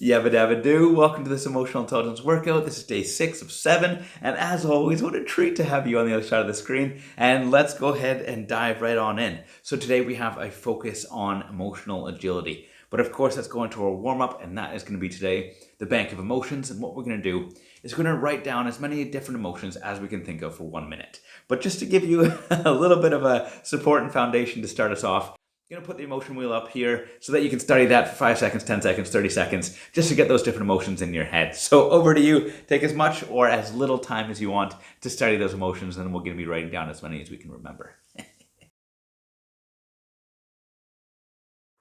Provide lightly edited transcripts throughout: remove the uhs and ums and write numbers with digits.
Yabba dabba do. Welcome to this emotional intelligence workout. This is day 6 of 7. And as always, what a treat to have you on the other side of the screen. And let's go ahead and dive right on in. So today we have a focus on emotional agility. But of course, let's go into our warm-up, and that is going to be today the bank of emotions. And what we're going to do is we're going to write down as many different emotions as we can think of for 1 minute. But just to give you a little bit of a support and foundation to start us off, I'm going to put the emotion wheel up here so that you can study that for 5 seconds, 10 seconds, 30 seconds, just to get those different emotions in your head. So over to you. Take as much or as little time as you want to study those emotions, and then we're going to be writing down as many as we can remember.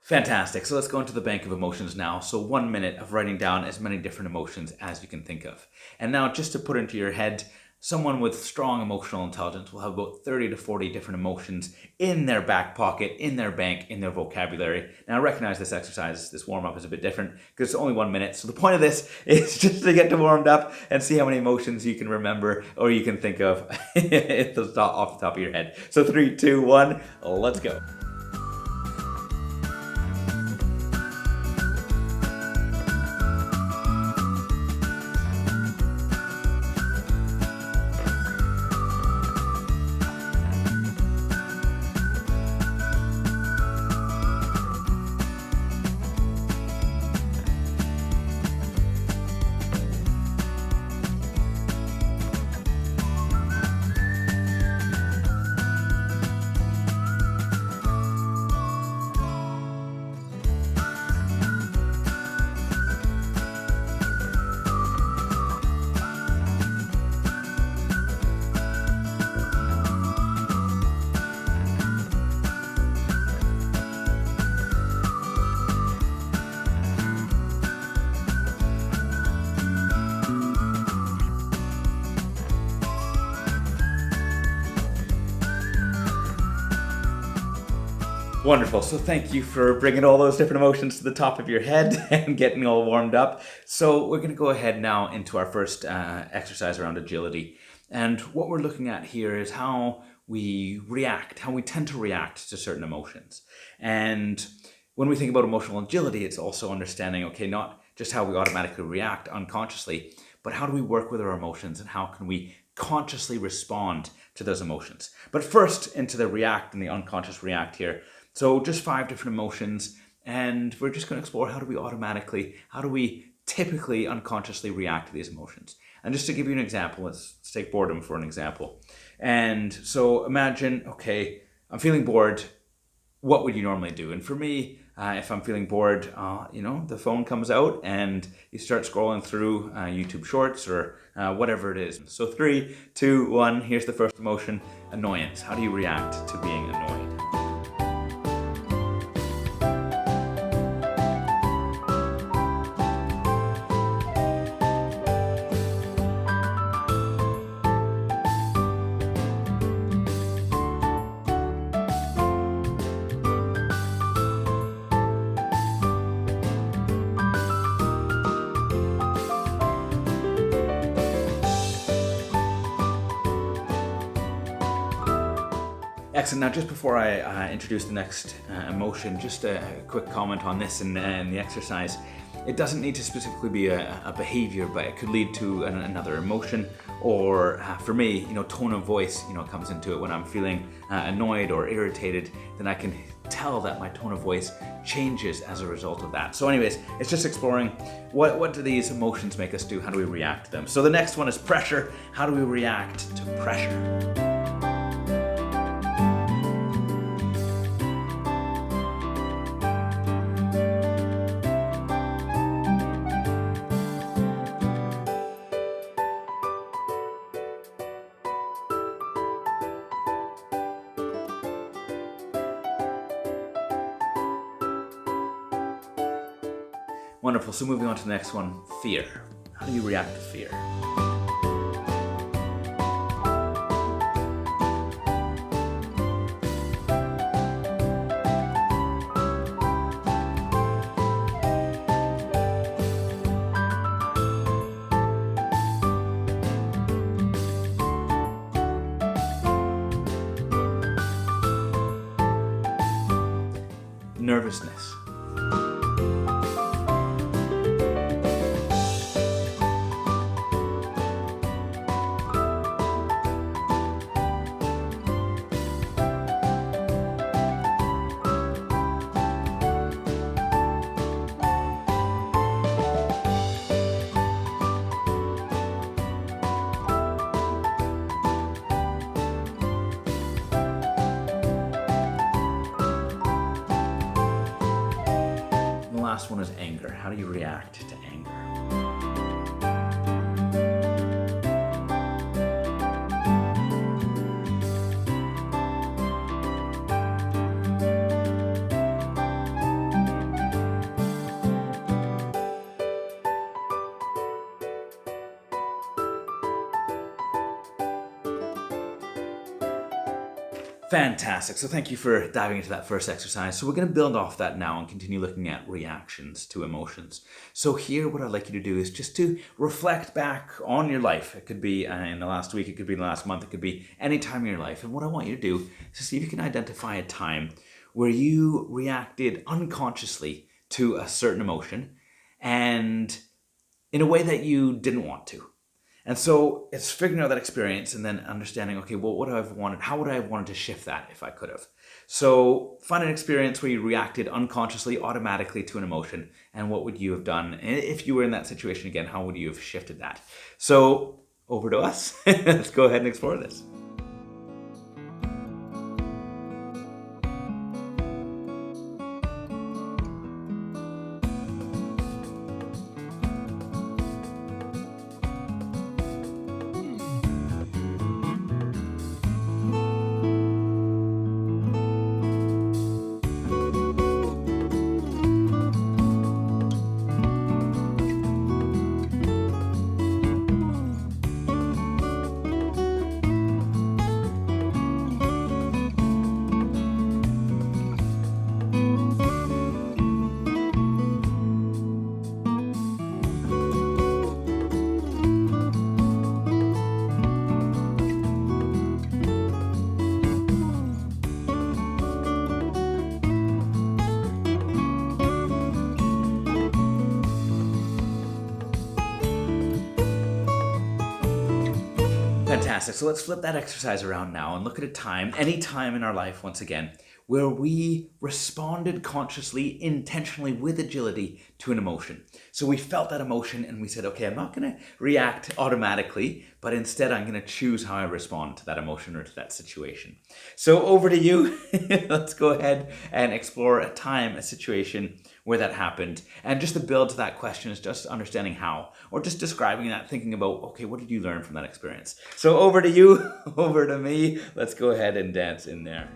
Fantastic. So let's go into the bank of emotions now. So 1 minute of writing down as many different emotions as you can think of. And now just to put into your head, someone with strong emotional intelligence will have about 30 to 40 different emotions in their back pocket, in their bank, in their vocabulary. Now I recognize this exercise, this warm-up is a bit different because it's only 1 minute. So the point of this is just to get warmed up and see how many emotions you can remember or you can think of off the top of your head. So 3, 2, 1, let's go. Wonderful. So thank you for bringing all those different emotions to the top of your head and getting all warmed up. So we're going to go ahead now into our first exercise around agility. And what we're looking at here is how we react, how we tend to react to certain emotions. And when we think about emotional agility, it's also understanding, okay, not just how we automatically react unconsciously, but how do we work with our emotions and how can we consciously respond to those emotions. But first into the react and the unconscious react here. So just 5 different emotions, and we're just going to explore how do we typically unconsciously react to these emotions. And just to give you an example, let's take boredom for an example. And so imagine, okay, I'm feeling bored. What would you normally do? And for me, if I'm feeling bored, the phone comes out and you start scrolling through YouTube Shorts or whatever it is. So 3, 2, 1, here's the first emotion, annoyance. How do you react to being annoyed? Excellent. Now, just before I introduce the next emotion, just a quick comment on this and the exercise. It doesn't need to specifically be a behavior, but it could lead to another emotion. Or for me, tone of voice, comes into it when I'm feeling annoyed or irritated. Then I can tell that my tone of voice changes as a result of that. So anyways, it's just exploring what do these emotions make us do? How do we react to them? So the next one is pressure. How do we react to pressure? Wonderful. So moving on to the next one, fear. How do you react to fear? Nervousness. last one is anger. How do you react to anger? Fantastic. So thank you for diving into that first exercise. So we're going to build off that now and continue looking at reactions to emotions. So here, what I'd like you to do is just to reflect back on your life. It could be in the last week, it could be in the last month, it could be any time in your life. And what I want you to do is to see if you can identify a time where you reacted unconsciously to a certain emotion and in a way that you didn't want to. And so it's figuring out that experience and then understanding, okay, well, what would I have wanted? How would I have wanted to shift that if I could have? So find an experience where you reacted unconsciously, automatically to an emotion, and what would you have done? And if you were in that situation again, how would you have shifted that? So over to us. Let's go ahead and explore this. Fantastic. So let's flip that exercise around now and look at a time, any time in our life, once again, where we responded consciously, intentionally, with agility to an emotion. So we felt that emotion and we said, okay, I'm not going to react automatically, but instead I'm going to choose how I respond to that emotion or to that situation. So over to you. Let's go ahead and explore a time, a situation where that happened. And just the build to that question is just understanding how, or just describing that, thinking about, okay, what did you learn from that experience? So over to you, over to me. Let's go ahead and dance in there.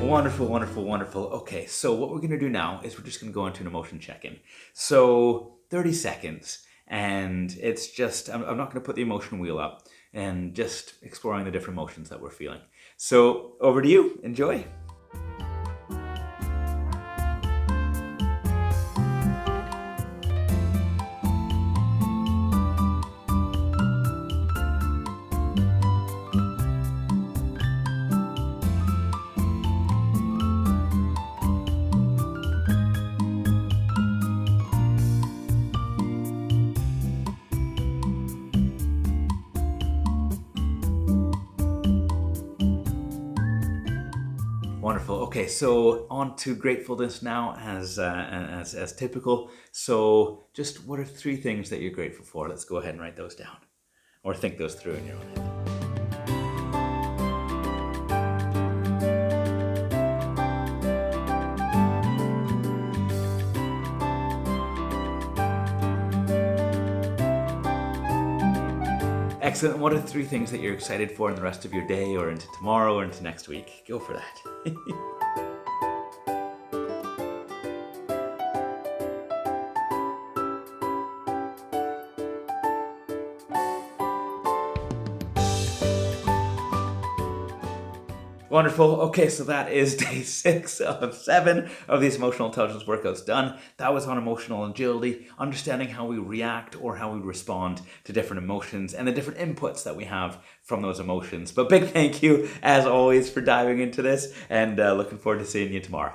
Wonderful, wonderful, wonderful. Okay, so what we're going to do now is we're just going to go into an emotion check-in. So 30 seconds, and it's just, I'm not going to put the emotion wheel up, and just exploring the different emotions that we're feeling. So over to you. Enjoy. Wonderful. Okay, so on to gratefulness now, as typical. So, just what are 3 things that you're grateful for? Let's go ahead and write those down, or think those through in your own head. Excellent. What are 3 things that you're excited for in the rest of your day, or into tomorrow, or into next week? Go for that. Wonderful. Okay, so that is day 6 of 7 of these emotional intelligence workouts done. That was on emotional agility, understanding how we react or how we respond to different emotions and the different inputs that we have from those emotions. But big thank you, as always, for diving into this, and looking forward to seeing you tomorrow.